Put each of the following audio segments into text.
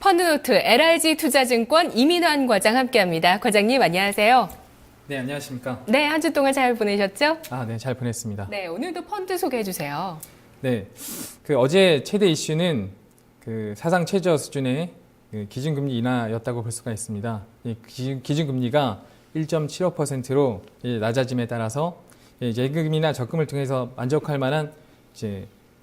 펀드노트 LRG 투자증권 이민환 과장 함께합니다. 과장님 안녕하세요. 네, 안녕하십니까. 네, 한 주 동안 잘 보내셨죠? 네, 잘 보냈습니다. 네, 오늘도 펀드 소개해 주세요. 네, 어제 최대 이슈는 사상 최저 수준의 기준금리 인하였다고 볼 수가 있습니다. 기준금리가 1.75%로 낮아짐에 따라서 예금이나 적금을 통해서 만족할 만한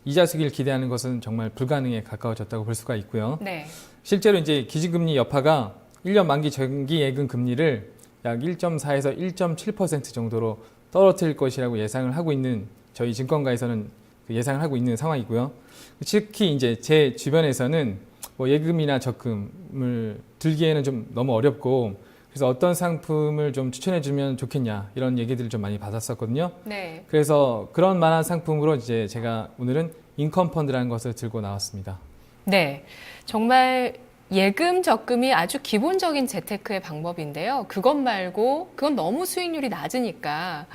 이자 수익을 기대하는 것은 정말 불가능에 가까워졌다고 볼 수가 있고요. 네. 실제로 기준금리 여파가 1년 만기 정기 예금 금리를 약 1.4에서 1.7% 정도로 떨어뜨릴 것이라고 예상을 하고 있는 저희 증권가에서는 예상을 하고 있는 상황이고요. 특히 제 주변에서는 예금이나 적금을 들기에는 좀 너무 어렵고 그래서 어떤 상품을 좀 추천해 주면 좋겠냐 이런 얘기들을 좀 많이 받았었거든요. 네. 그래서 그런 만한 상품으로 제가 오늘은 인컴 펀드라는 것을 들고 나왔습니다. 네. 정말 예금, 적금이 아주 기본적인 재테크의 방법인데요. 그건 너무 수익률이 낮으니까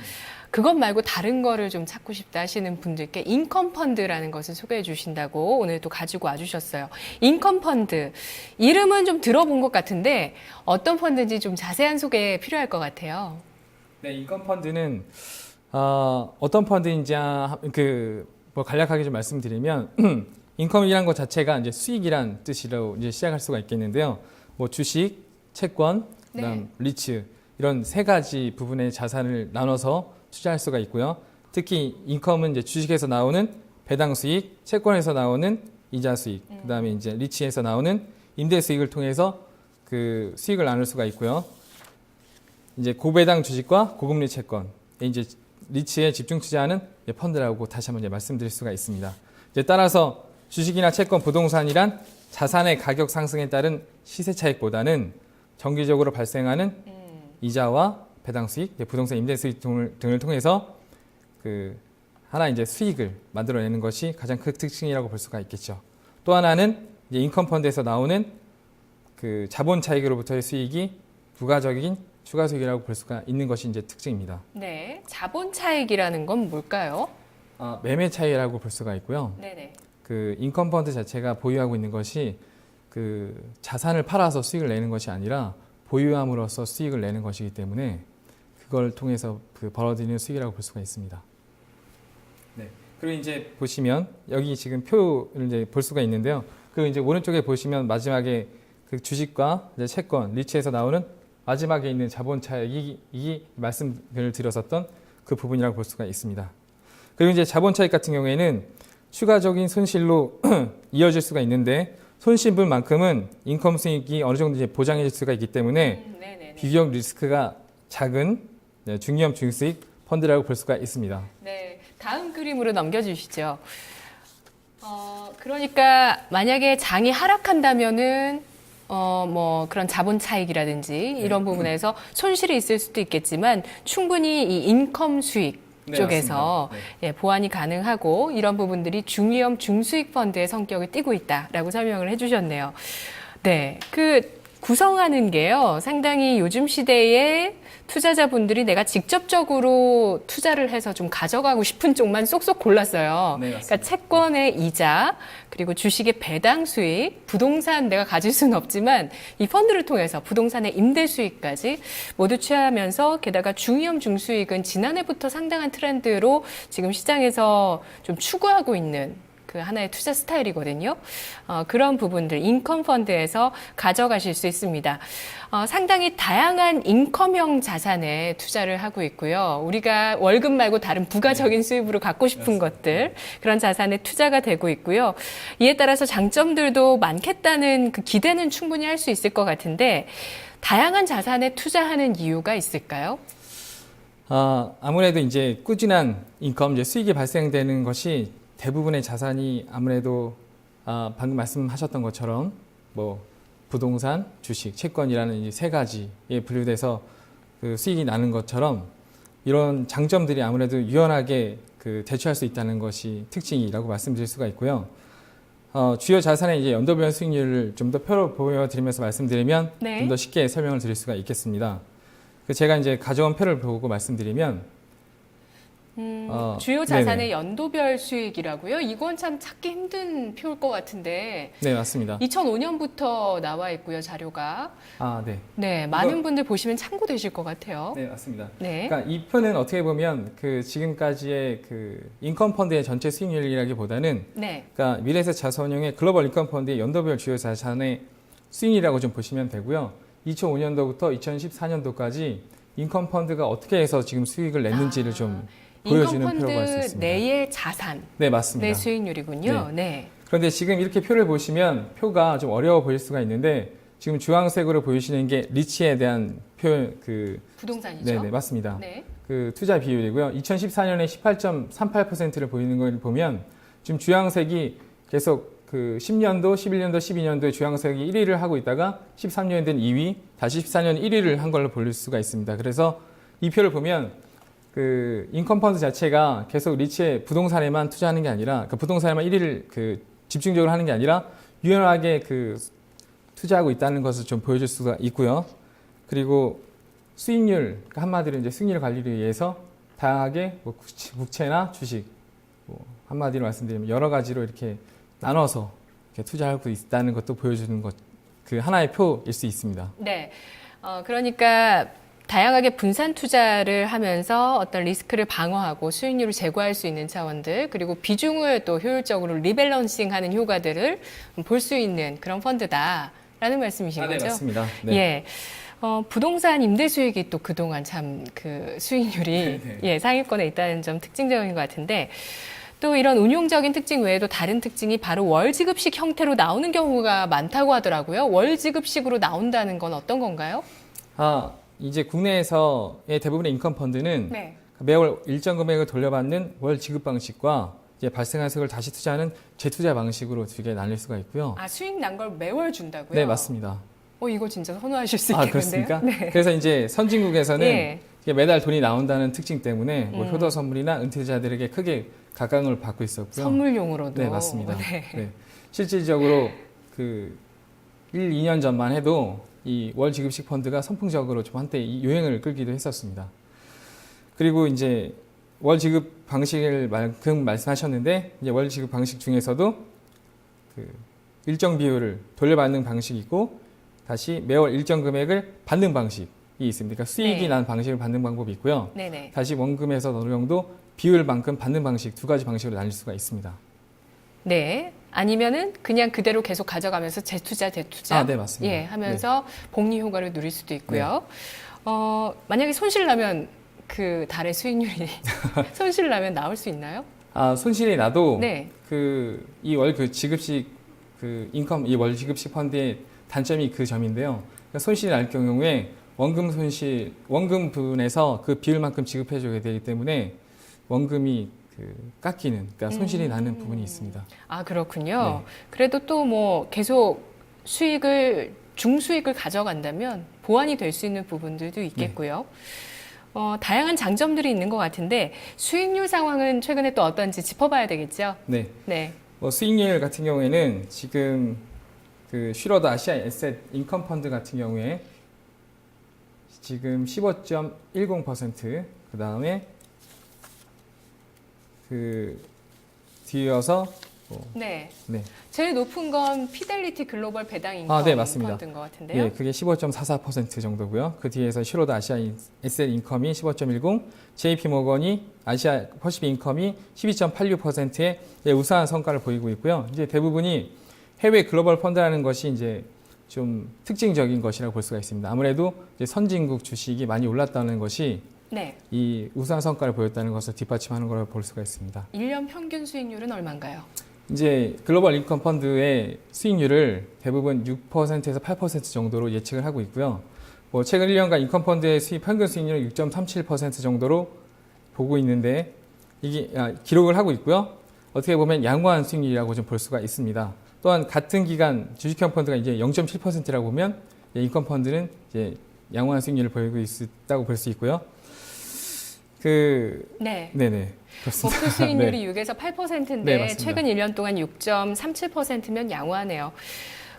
그것 말고 다른 거를 좀 찾고 싶다 하시는 분들께 인컴 펀드라는 것을 소개해 주신다고 오늘 또 가지고 와주셨어요. 인컴 펀드. 이름은 좀 들어본 것 같은데 어떤 펀드인지 좀 자세한 소개 필요할 것 같아요. 네, 인컴 펀드는 어떤 펀드인지 간략하게 좀 말씀드리면 인컴이란 것 자체가 수익이란 뜻으로 시작할 수가 있겠는데요. 주식, 채권, 그다음 리츠 이런 세 가지 부분의 자산을 나눠서 투자할 수가 있고요. 특히 인컴은 주식에서 나오는 배당 수익, 채권에서 나오는 이자 수익, 그다음에 리츠에서 나오는 임대 수익을 통해서 그 수익을 나눌 수가 있고요. 고배당 주식과 고금리 채권, 리츠에 집중 투자하는 펀드라고 다시 한번 말씀드릴 수가 있습니다. 따라서 주식이나 채권, 부동산이란 자산의 가격 상승에 따른 시세 차익보다는 정기적으로 발생하는 이자와 배당 수익, 부동산 임대 수익 등을 통해서 하나의 수익을 만들어내는 것이 가장 큰 특징이라고 볼 수가 있겠죠. 또 하나는 인컴 펀드에서 나오는 자본 차익으로부터의 수익이 부가적인 추가 수익이라고 볼 수가 있는 것이 특징입니다. 네, 자본 차익이라는 건 뭘까요? 매매 차익이라고 볼 수가 있고요. 네네. 인컴 펀드 자체가 보유하고 있는 것이 자산을 팔아서 수익을 내는 것이 아니라 보유함으로써 수익을 내는 것이기 때문에 그걸 통해서 벌어들이는 수익이라고 볼 수가 있습니다. 네. 그리고 보시면 여기 지금 표를 볼 수가 있는데요. 오른쪽에 보시면 마지막에 주식과 채권, 리츠에서 나오는 마지막에 있는 자본 차익이 말씀을 드렸었던 그 부분이라고 볼 수가 있습니다. 그리고 자본 차익 같은 경우에는 추가적인 손실로 이어질 수가 있는데 손실분만큼은 인컴 수익이 어느 정도 보장해질 수가 있기 때문에 비교적 리스크가 작은 중위험 중수익 펀드라고 볼 수가 있습니다. 네, 다음 그림으로 넘겨주시죠. 그러니까 만약에 장이 하락한다면은 그런 자본 차익이라든지 이런 부분에서 손실이 있을 수도 있겠지만 충분히 이 인컴 수익 쪽에서 보완이 가능하고 이런 부분들이 중위험 중수익 펀드의 성격을 띠고 있다라고 설명을 해주셨네요. 네, 구성하는 게요. 상당히 요즘 시대에 투자자분들이 내가 직접적으로 투자를 해서 좀 가져가고 싶은 쪽만 쏙쏙 골랐어요. 네, 그러니까 채권의 이자, 그리고 주식의 배당 수익, 부동산 내가 가질 수는 없지만 이 펀드를 통해서 부동산의 임대 수익까지 모두 취하면서 게다가 중위험 중수익은 지난해부터 상당한 트렌드로 지금 시장에서 좀 추구하고 있는 하나의 투자 스타일이거든요. 그런 부분들 인컴 펀드에서 가져가실 수 있습니다. 상당히 다양한 인컴형 자산에 투자를 하고 있고요. 우리가 월급 말고 다른 부가적인 수입으로 갖고 싶은 것들 그런 자산에 투자가 되고 있고요. 이에 따라서 장점들도 많겠다는 기대는 충분히 할 수 있을 것 같은데 다양한 자산에 투자하는 이유가 있을까요? 아무래도 꾸준한 인컴, 수익이 발생되는 것이 대부분의 자산이 아무래도 방금 말씀하셨던 것처럼 부동산, 주식, 채권이라는 이 세 가지에 분류돼서 수익이 나는 것처럼 이런 장점들이 아무래도 유연하게 대처할 수 있다는 것이 특징이라고 말씀드릴 수가 있고요. 주요 자산의 연도별 수익률을 좀 더 표로 보여드리면서 말씀드리면 좀 더 쉽게 설명을 드릴 수가 있겠습니다. 제가 가져온 표를 보고 말씀드리면 주요 자산의 네네. 연도별 수익이라고요? 이건 참 찾기 힘든 표일 것 같은데 네, 맞습니다. 2005년부터 나와 있고요, 자료가. 아, 네. 네, 많은 분들 보시면 참고되실 것 같아요. 네, 맞습니다. 네. 그러니까 이 표는 어떻게 보면 그 지금까지의 그 인컴 펀드의 전체 수익률이라기보다는 네. 그러니까 미래에셋 자산운용의 글로벌 인컴 펀드의 연도별 주요 자산의 수익이라고 좀 보시면 되고요. 2005년도부터 2014년도까지 인컴 펀드가 어떻게 해서 지금 수익을 냈는지를 좀 보여주는 인컴 표라고 할 수 펀드 있습니다. 내의 자산, 네, 맞습니다. 내 수익률이군요. 네. 그런데 지금 이렇게 표를 보시면 표가 좀 어려워 보일 수가 있는데 지금 주황색으로 보이시는 게 리치에 대한 표, 부동산이죠. 네네, 맞습니다. 네. 그 투자 비율이고요. 2014년에 18.38%를 보이는 걸 보면 지금 주황색이 계속 그 10년도, 11년도, 12년도에 주황색이 1위를 하고 있다가 13년에는 2위, 다시 14년 1위를 한 걸로 볼 수가 있습니다. 그래서 이 표를 보면 그 인컴 펀드 자체가 계속 리치의 부동산에만 투자하는 게 아니라 그 부동산에만 1위를 그 집중적으로 하는 게 아니라 유연하게 그 투자하고 있다는 것을 좀 보여줄 수가 있고요. 그리고 수익률, 그러니까 한마디로 이제 수익률 관리를 위해서 다양하게 뭐 국채나 주식, 뭐 한마디로 말씀드리면 여러 가지로 이렇게 나눠서 이렇게 투자하고 있다는 것도 보여주는 것, 그 하나의 표일 수 있습니다. 네. 그러니까 다양하게 분산 투자를 하면서 어떤 리스크를 방어하고 수익률을 제고할 수 있는 차원들, 그리고 비중을 또 효율적으로 리밸런싱하는 효과들을 볼 수 있는 그런 펀드다라는 말씀이신 네, 거죠? 맞습니다. 네. 예. 부동산 임대 수익이 또 그동안 참 그 수익률이 네. 예, 상위권에 있다는 점 특징적인 것 같은데, 또 이런 운용적인 특징 외에도 다른 특징이 바로 월지급식 형태로 나오는 경우가 많다고 하더라고요. 월지급식으로 나온다는 건 어떤 건가요? 이제 국내에서의 대부분의 인컴 펀드는 네. 매월 일정 금액을 돌려받는 월 지급 방식과 이제 발생한 수익을 다시 투자하는 재투자 방식으로 두 개 나뉠 수가 있고요. 수익 난 걸 매월 준다고요? 네, 맞습니다. 이거 진짜 선호하실 수 있겠는데요? 그렇습니까? 네. 그래서 이제 선진국에서는 예. 이게 매달 돈이 나온다는 특징 때문에 뭐 효도 선물이나 은퇴자들에게 크게 각광을 받고 있었고요. 선물용으로도. 네, 맞습니다. 네. 네. 실질적으로 그 1, 2년 전만 해도 이 월 지급식 펀드가 선풍적으로 좀 한때 이 유행을 끌기도 했었습니다. 그리고 이제 월 지급 방식을 말씀하셨는데 이제 월 지급 방식 중에서도 그 일정 비율을 돌려받는 방식이 있고 다시 매월 일정 금액을 받는 방식이 있습니다. 그러니까 수익이 네. 난 방식을 받는 방법이 있고요. 네네. 다시 원금에서 어느 정도 비율만큼 받는 방식 두 가지 방식으로 나뉠 수가 있습니다. 네. 아니면은 그냥 그대로 계속 가져가면서 재투자. 네, 맞습니다. 예, 하면서 복리 효과를 누릴 수도 있고요. 만약에 손실 나면 그 달의 수익률이 손실 나면 나올 수 있나요? 손실이 나도 네. 이 월 그 지급식 그 인컴 이 월 지급식 펀드의 단점이 그 점인데요. 그러니까 손실이 날 경우에 원금 분에서 그 비율만큼 지급해 줘야 되기 때문에 원금이 깎이는, 그러니까 손실이 나는 부분이 있습니다. 그렇군요. 네. 그래도 또 뭐 계속 중수익을 가져간다면 보완이 될 수 있는 부분들도 있겠고요. 다양한 장점들이 있는 것 같은데 수익률 상황은 최근에 또 어떤지 짚어봐야 되겠죠? 네. 네. 수익률 같은 경우에는 지금 그 슈러드 아시아 에셋 인컴 펀드 같은 경우에 지금 15.10%, 그 다음에 뒤이어서 네. 네. 제일 높은 건 피델리티 글로벌 배당 인컴 네, 맞습니다. 펀드인 것 같은데요. 예, 그게 15.44% 정도고요. 그 뒤에서 슈로드 아시아 에셋 인컴이 15.10, JP 모건이 아시아 퍼시픽 인컴이 12.86%의 우수한 성과를 보이고 있고요. 이제 대부분이 해외 글로벌 펀드라는 것이 이제 좀 특징적인 것이라고 볼 수가 있습니다. 아무래도 이제 선진국 주식이 많이 올랐다는 것이 네. 이 우수한 성과를 보였다는 것을 뒷받침하는 걸로 볼 수가 있습니다. 1년 평균 수익률은 얼마인가요? 이제 글로벌 인컴 펀드의 수익률을 대부분 6%에서 8% 정도로 예측을 하고 있고요. 뭐 최근 1년간 인컴 펀드의 평균 수익률은 6.37% 정도로 보고 있는데 이게 기록을 하고 있고요. 어떻게 보면 양호한 수익률이라고 좀 볼 수가 있습니다. 또한 같은 기간 주식형 펀드가 이제 0.7%라고 보면 인컴 펀드는 이제 양호한 수익률을 보이고 있다고 볼 수 있고요. 네. 네네. 그렇습니다. 목표 수익률이 네. 6에서 8%인데 네, 맞습니다. 최근 1년 동안 6.37%면 양호하네요.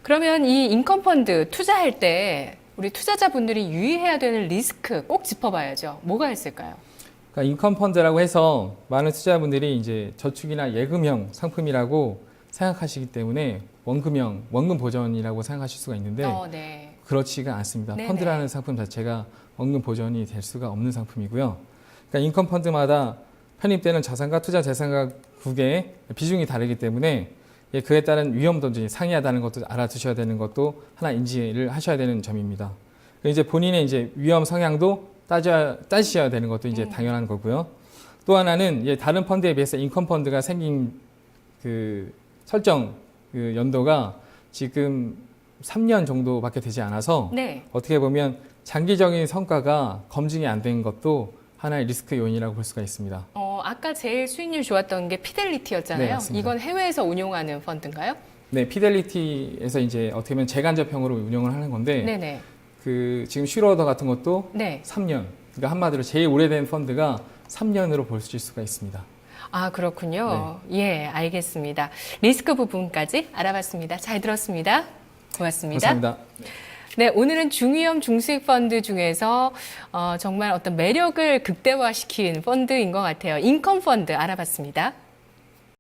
그러면 이 인컴 펀드 투자할 때 우리 투자자분들이 유의해야 되는 리스크 꼭 짚어봐야죠. 뭐가 있을까요? 그러니까 인컴 펀드라고 해서 많은 투자자분들이 이제 저축이나 예금형 상품이라고 생각하시기 때문에 원금 보전이라고 생각하실 수가 있는데 네. 그렇지가 않습니다. 네네. 펀드라는 상품 자체가 원금 보전이 될 수가 없는 상품이고요. 그러니까 인컴 펀드마다 편입되는 자산과 투자 재산과 국의 비중이 다르기 때문에 그에 따른 위험도 상이하다는 것도 알아두셔야 되는 것도 하나 인지를 하셔야 되는 점입니다. 이제 본인의 이제 위험 성향도 따지셔야 되는 것도 이제 당연한 거고요. 또 하나는 다른 펀드에 비해서 인컴 펀드가 생긴 그 설정 그 연도가 지금 3년 정도밖에 되지 않아서 네. 어떻게 보면 장기적인 성과가 검증이 안 된 것도 하나의 리스크 요인이라고 볼 수가 있습니다. 아까 제일 수익률 좋았던 게 피델리티였잖아요. 네, 맞습니다. 이건 해외에서 운용하는 펀드인가요? 네, 피델리티에서 이제 어떻게 보면 재간접형으로 운영을 하는 건데 네네. 그 지금 슈로더 같은 것도 네. 3년. 그러니까 한마디로 제일 오래된 펀드가 3년으로 보실 수가 있습니다. 아, 그렇군요. 예, 알겠습니다. 리스크 부분까지 알아봤습니다. 잘 들었습니다. 고맙습니다. 감사합니다. 네, 오늘은 중위험 중수익 펀드 중에서 정말 어떤 매력을 극대화시킨 펀드인 것 같아요. 인컴 펀드 알아봤습니다.